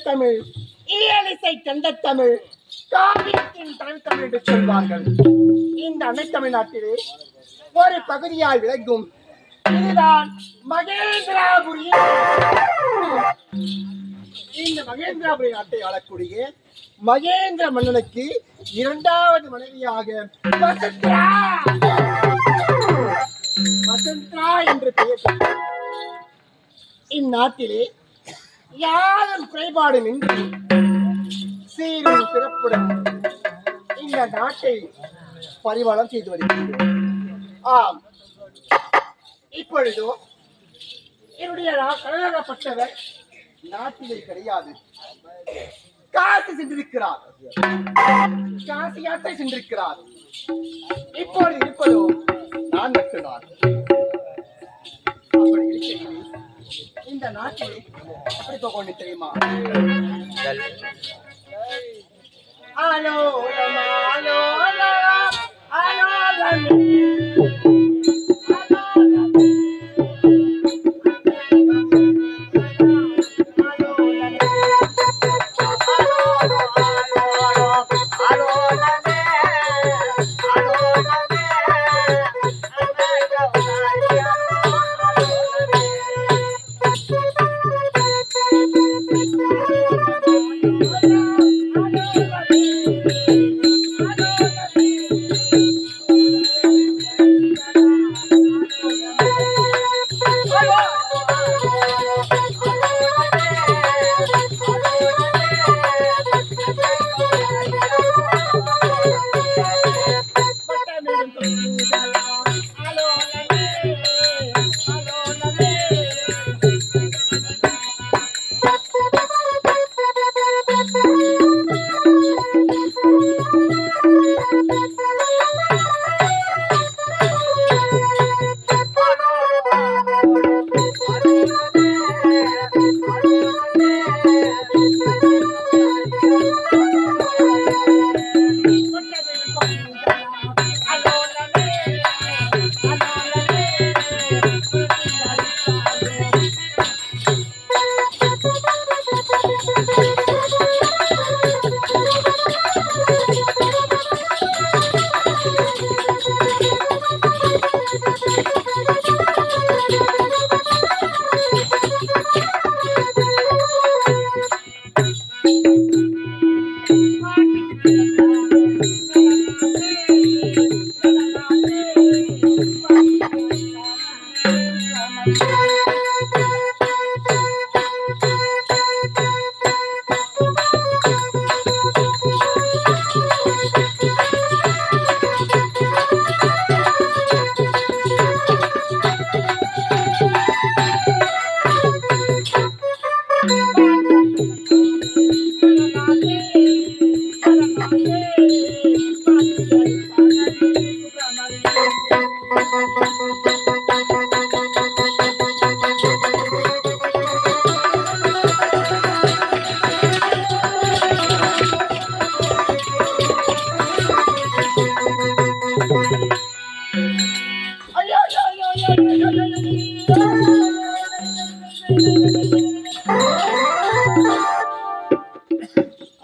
தமிழ், இயலிசை கண்ட தமிழ், காவியத்தின் தமிழ் என்று சொல்வார்கள். இந்த அன்னை தமிழ்நாட்டிலே ஒரு பகுதியாய் விளங்கும் இதுதான் மகேந்திராபுரி. இந்த மகேந்திராபுரி நாட்டை ஆளக்கூடிய மகேந்திர மன்னனுக்கு இரண்டாவது மனைவியாக வசந்தரா என்று பெயர். இந்நாட்டிலே யாரும் குறைபாடுமின்றி சீரும் சிறப்புடன் இந்த நாட்டை பரிபாலனம் செய்து வருகின்றோம். ஆம், இப்பொழுதோ என்னுடைய கழகப்பட்டவர் நாட்டிலே கிடையாது, காசி சென்றிருக்கிறார், காசி யாத்திரை சென்றிருக்கிறார். இப்பொழுது இருப்பதோ நான் மட்டும்தான். அப்படி இருக்கிறேன். இந்த நாட்டில் எப்படி போகணும் தெரியுமா? ஆலோ ஆலோ ஆலோ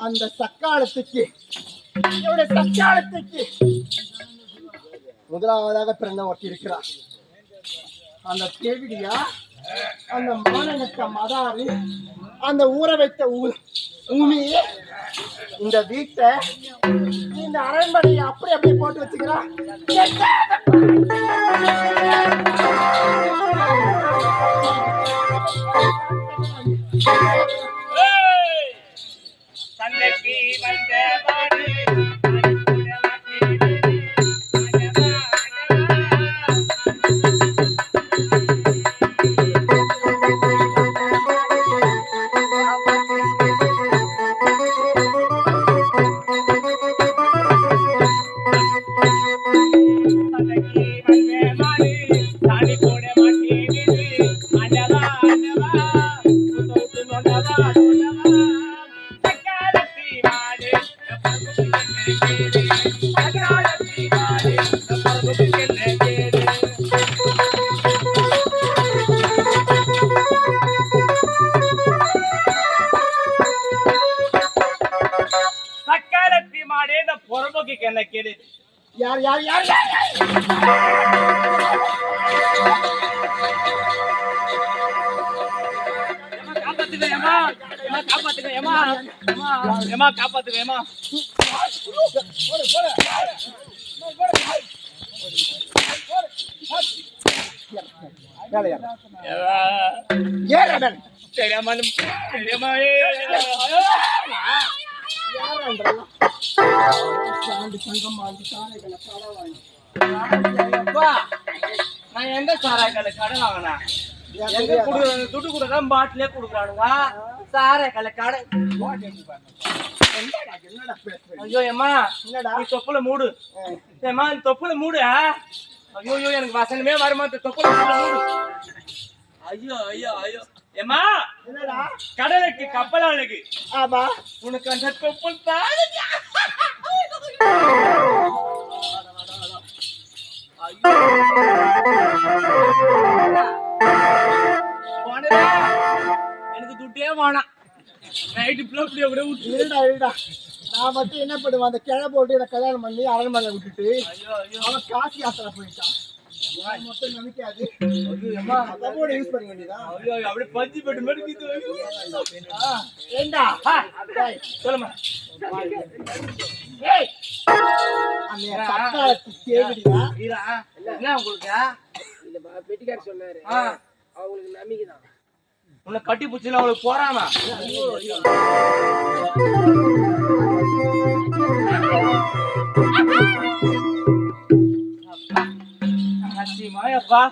அந்த சக்காலத்துக்கு என்னுடைய சக்காலத்துக்கு முதலாவதாக பிறந்த ஒட்டி இருக்கிறார். அந்த தேவிடியா, அந்த மானனத்த மதாரி, அந்த ஊற வைத்த ஊமியே இந்த வீட்டை, இந்த அரண்மனையை அப்படியே போட்டு வச்சுக்கிறா. தந்தைக்கு வந்த பாடு என்ன கேடு? யார் யார் யார் யார் காப்பாத்துக்கேமா, காப்பாத்துக்கேமா, காப்பாத்துக்கேமா. நான் எந்த சாராய்களை கடை வாங்கினா துட்டு கொடுக்க பாட்டிலே கொடுக்குறானுங்க. சாராய்களை கடை ஐயோ ஏமா நீ தொப்புல மூடு. ஏமா நீ தொப்புல மூடு. ஐயோ எனக்கு வசனமே வருமா? தொப்புல மூடு. ஐயோ ஐயோ ஐயோ ஏமா கடலுக்கு கப்பலாளுக்கு உனக்கு அந்த தொப்புள் எனக்கு துட்டே வேணாம். நைட்டு பிள்ளை கூட விட்டுடா. நான் மட்டும் என்ன பண்ணுவேன், அந்த கிழ போட்டு என்ன கல்யாணம் பண்ணி அரண்மனை விட்டுட்டு அவன் காசி யாத்திரை போயிட்டான். மட்டும் நினைக்காது யூஸ் பண்ண வேண்டியதான். அப்படியே பஞ்சு பெட்டு மாதிரி ஏண்டா சொல்லுமா பெட்டிக்கார சொன்னாரு அவங்களுக்கு நம்பிக்கைதான். உன்னை கட்டி பிடிச்சல அவளுக்கு போறானா? மாயப்பா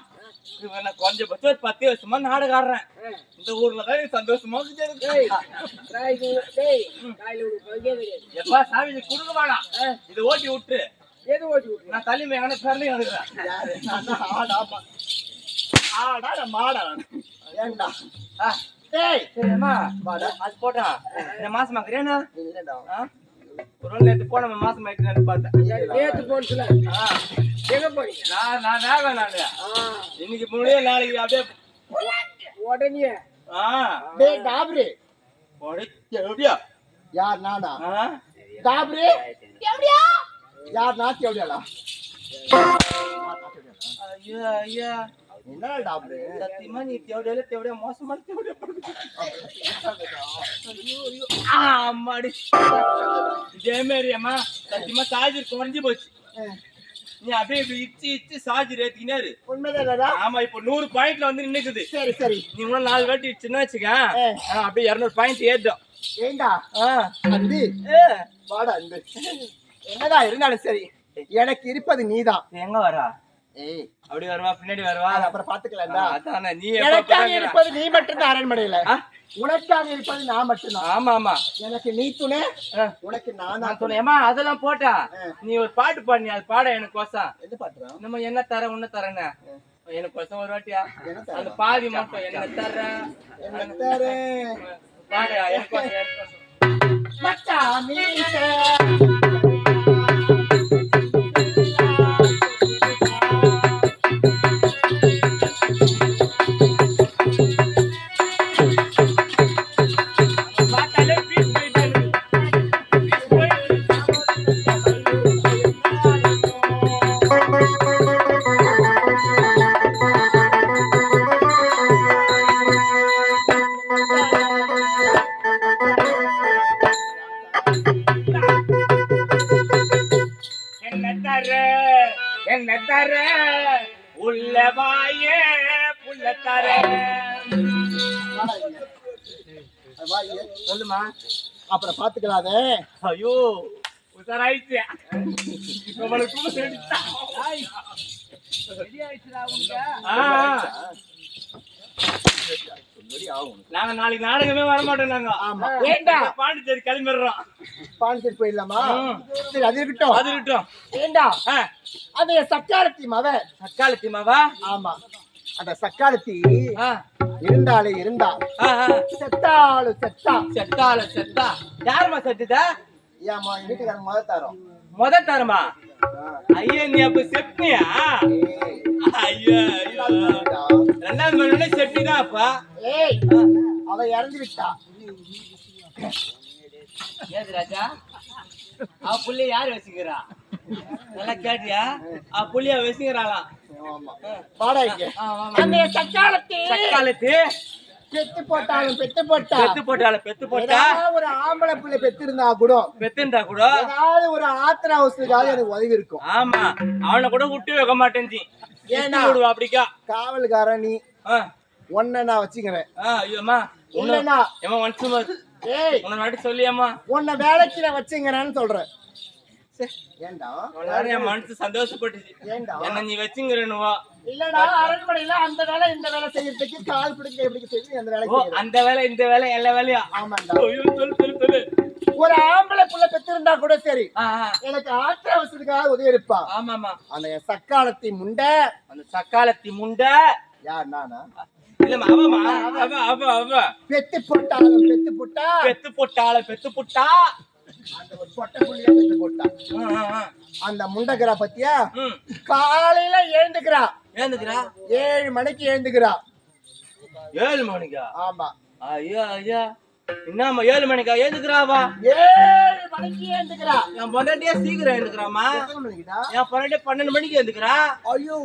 கொஞ்சம் பட்சம் 10 வருஷமா நாடகம் ஆடுறேன். இந்த ஊர்லதான் சந்தோஷமா எப்பா சாமி குடுக்க வேணாம். இதை ஓட்டி விட்டு எது ஓட்டி விட்டு நான் தலைமை எங்கன்னா பிறந்து எடுக்கிறேன். ஏண்டா சரிம்மா அது போட்டா இந்த மாசம் ஆக்குறேன்னா ஒரு நேற்று போன மாசம் ஆயிட்டு பார்த்தேன். நேற்று போனதுல எங்க போனீங்க? நான் நானு இன்னைக்கு முன்னாடியே நாளைக்கு அப்படியே உடனே டாப்ரி எப்படியா யார் நானா டாப்ரி யார் நாத்தி எப்படியாடா? ஐயா ஐயா என்ன டாப்ரி சத்தியமா நீ தேவையா மோசமான தேவையா அம்மாடி இதே மாதிரி அம்மா சத்தியமா சார்ஜர் குறைஞ்சு போச்சு. நீ அப்படியே இச்சு சார்ஜர் ஏத்தினாரு. உண்மைதான். ஆமா இப்ப 100 பாயிண்ட்ல வந்து நின்னுக்குது. சரி சரி நீ இன்னும் 4 வாட்டி சின்ன வச்சுக்க அப்படியே 200 பாயிண்ட் ஏறும். ஏண்டா அந்து வாடா அந்து என்னடா இருந்தாலும் சரி எனக்கு இருப்பது நீதான். எங்க வரா? ஏய் அப்படி வருவா பின்னாடி வருவா அப்புறம் பாத்துக்கலாம்டா. அதானே நீ எனக்காக இருப்பது நீ மட்டும்தான் அரண்மனையில. உனக்காக இருப்பது நான் மட்டும்தான். ஆமா ஆமா எனக்கு நீ துணை உனக்கு நான் துணை. ஏமா அதெல்லாம் போட்டா நீ ஒரு பாட்டு பாடி அது பாட எனக்கு கோசம். எது பாட்டுறா? நம்ம என்ன தர உன்ன தரேன்னு எனக்கு கோசம் ஒரு வாட்டியா அந்த பாதி மட்டும் என்ன தர பாடு எனக்கு மச்சாமி தர உள்ள வாயே புள்ள தர. சொல்லுமா. அப்புறம் பாத்துக்கலாதே. ஐயோ உசாராயிடுச்சு. நம்மளுக்கு நாங்க நாளைக்கு நாடகமே வர மாட்டோம். நாங்க ஏண்டா பாண்டிச்சேரி கிளம்பிடுறோம். பாண்டிச்சேரி போயிடலாமா? சரி, அது இருக்கட்டும். அது இருக்கட்டும். ஏண்டா அது சக்காலத்தி மவ. சக்காலத்தி மாவா? ஆமா, அந்த சக்காலத்தி இருந்தாலே இருந்தா செத்தாலும் செத்தா. செத்தால செத்தா. யாருமா செத்துதா? ஏமா என் வீட்டுக்காரங்க முதல் தரோம். முத தரமா? ஐயா நீ அப்ப செப்னியா? ஐயா ரெண்டாவது மணி செப்டிதான் அப்பா. ஏய் அவ இறந்து விட்டா. ஏது ராஜா அவ புள்ளைய யாரு வச்சுக்கிறா? நல்லா கேட்டியா? அவ புள்ளைய வச்சுக்கிறாளாம். வாடா இங்க. அந்த சக்காலத்தி சக்காலத்தி பெத்து போட்டாலும் பெத்து போட்டா. பெத்து போட்டாலும் பெத்து போட்டா. ஒரு ஆம்பளை பிள்ளை பெத்திருந்தா கூட பெத்திருந்தா கூட ஏதாவது ஒரு ஆத்திர அவசரத்துக்காக எனக்கு உதவி இருக்கும். ஆமா, அவனை கூட விட்டு வைக்க மாட்டேன். ஏன்னா அப்படிக்கா காவல்காரன் நீ ஒன்ன நான் வச்சுக்கிறேன். ஐயோமா இல்லன்னா ஏய் உன்னை நாட்டி சொல்லியாமா உன்னை வேலைக்கு நான் வச்சுங்கிறேன்னு சொல்றேன். ஏண்டா என் மனசு சந்தோஷப்பட்டுச்சு. ஏண்டா என்ன நீ வச்சுங்கிறனுவா? இல்லடா அரண்மனையில அந்த வேலை இந்த வேலை செய்யறதுக்கு கால் பிடிக்க எப்படி செய்ய அந்த வேலை செய்யற. அந்த வேலை இந்த வேலை எல்லா வேலையா? ஆமாண்டா. சொல்லு சொல்லு சொல்லு. ஒரு ஆம்பளை புள்ள பெத்திருந்தா கூட சரி, எனக்கு ஆத்திர அவசரத்துக்காக உதவி இருப்பா. ஆமாமா. அந்த சக்காலத்தி முண்டை. அந்த சக்காலத்தி முண்டை யார்? நானா? இல்லம்மா அவமா. அவ பெத்து போட்டாலும் பெத்து போட்டா. பெத்து போட்டாலும் பெத்து போட்டா. அந்த ஒரு பொட்டை புள்ளியா பெத்து போட்டா. அந்த முண்டகிரா பத்தியா? காலையில எழுந்துக்கிறா. 7 மணிக்கு எழுந்துக்கிறா. 7 மணிக்கா? ஆமா. ஐயா ஐயா என்னம்மா 7 மணிக்கா எழுந்துக்கிறாவா? 7 மணிக்கு எழுந்துக்கிறா. என் பொண்டாட்டியே சீக்கிரம் எழுந்துக்கிறாமா? என் பொண்டாட்டி 12 மணிக்கு எழுந்துக்கிறா. ஐயோ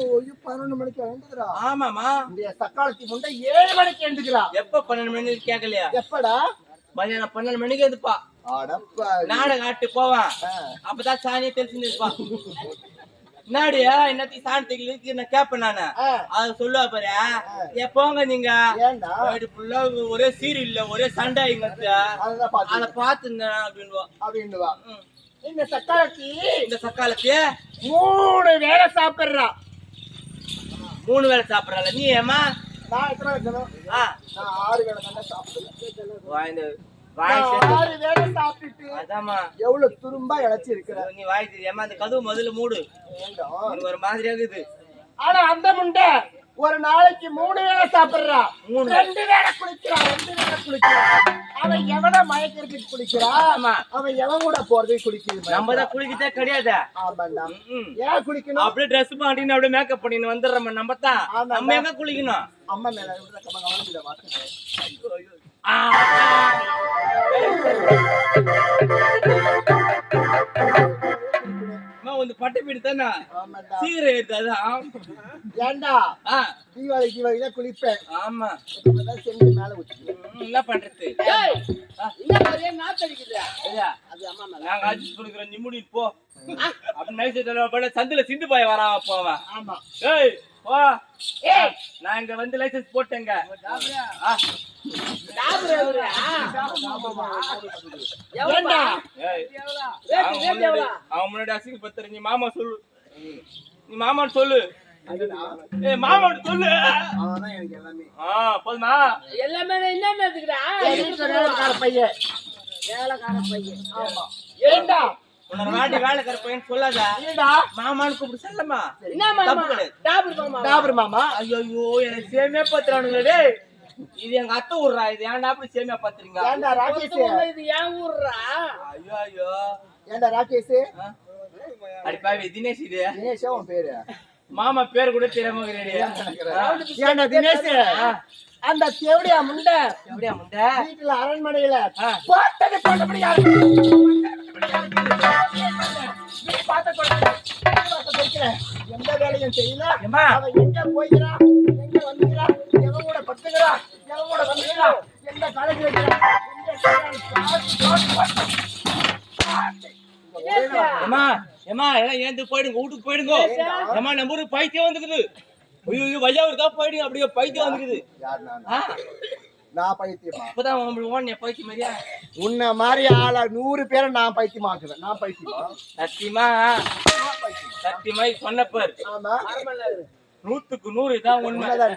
12 மணிக்கு எழுந்துக்கிறா. ஆமாமா. இந்த சக்காலத்தி முண்டை 7 மணிக்கு எழுந்துக்கிறா. எப்ப 12 மணிக்கு கேட்கலையா? எப்படா? மதியானம் 12 மணிக்கு எழுந்துப்பா. நாடகம் ஆட்டு போவான். அப்பதான் சாணியை தெளிச்சுப்பா. என்னாடியா என்னத்தையும் சாணத்துக்கு நான் கேப்பேன் நானு. அது சொல்லுவா பாரு. எப்போங்க நீங்க ஃபுல்லா ஒரே சீரியல்ல ஒரே சண்டை இங்க அத பாத்துருந்தேன் அப்படின்னுவா. இந்த சக்காலத்தி 3 வேளை சாப்பிடுறா. 3 வேளை சாப்பிடறாள நீ? ஏமா நான் எத்தனை இருக்கணும்? நான் 6 வேளை தானே சாப்பிடுறேன். 6 வேளை சாப்பிட்டுட்டு அதாம்மா எவ்வளவு துரும்பா இழைச்சி இருக்கிற நீ. வாய் தெரியாம அந்த கதவு முதல்ல மூடு. ஒரு மாதிரியா இருக்குது. ஆனா அந்த முண்டை ஒரு நாளைக்கு 3 வேளை சாப்பிடுறா. 2 வேளை குளிக்கிறா. 2 வேளை குளிக்கிறா. அவன் எவன மயக்கிறதுக்கு குளிக்கிறா. அவன் எவன் கூட போறதுக்கு குளிக்கிறது. நம்ம தான் குளிக்கதே கிடையாது. ஆமாண்டா. ஏன் குளிக்கணும்? அப்படியே ட்ரெஸ் மாட்டின்னு அப்படியே மேக்கப் பண்ணின்னு வந்துடுறோம். நம்ம தான் நம்ம எங்க குளிக்கணும்? அம்மா மேல கவனிக்கிற வாசனை. வந்து பட்டை பீடு தானே சீக்கிரம் எடுத்தாதான். ஏண்டா தீபாவளி தான் குளிப்பேன். ஆமா செஞ்சு மேல ஊத்தி என்ன பண்றது? நாங்க அடிச்சு கொடுக்குறோம். நீ முடிட்டு போ அப்படின்னு சந்தில சிந்து பாய் வரா போவன். ஆமா. ஏய் போ. நான் இங்க வந்து லைசன்ஸ் போட்டேங்க. அவன் முன்னாடி அசிங்க பத்திர. நீ மாமா சொல்லு. நீ மாமான்னு சொல்லு. மாமான்னு சொல்லு. போதுமா? எல்லாமே என்ன வேலைக்கார பையன். வேலைக்கார பையன். ஆமா. ஏண்டா உன்னோட வாட்டி வேலைக்கார பையன் சொல்லாத. மாமான்னு கூப்பிடு. செல்லம்மா டாபர் மாமா. ஐயோ எனக்கு சேமியா பத்திரானுங்களே. இது எங்க அத்தை ஊர்றா. இது ஏன்டா அப்படி சேமியா பத்துறீங்க? ஏண்டா ராகேஷ் இது ஏன் ஊர்றா? ஐயோ ஐயோ ஏண்டா ராகேஷ்? அடி பாவி தினேஷ். இது தினேஷ் உன் பேரு? மாமா பேர் கூட தெரியாம ஏண்டா தினேஷ் அந்த தேவடியா முண்டை வீட்டுல அரண்மனையில போட்டது போட்டபடி எந்த வேலையும் செய்யல. அவன் எங்க போய்கிறா, எங்க வந்துக்கிறா, எவன் கூட பத்துக்கிறா, எவன் கூட வந்துக்கிறா, எந்த காலேஜ் வைக்கிறா, ஏமா எல்லாம் ஏந்து போயிடுங்க வீட்டுக்கு போயிடுங்க ஏமா நம்ம ஊருக்கு பைத்தியம் வந்துக்குது ஐயோ வஜாவுக்கா போயிடுங்க அப்படியே பைத்தியம் வந்துக்குது யார் நானா? நான் பைத்தியமா? இப்பதான் உங்களுக்கு ஓன் பைத்தியம் மாதிரியா உன்ன மாதிரி ஆளா 100 பேரை நான் பைத்தியமாக்குவேன். நான் பைத்தியமா? சத்தியமா சத்தியமா சொன்ன பாரு ஆமா, 100க்கு 100 இதான் உண்மை. உண்மைதான்.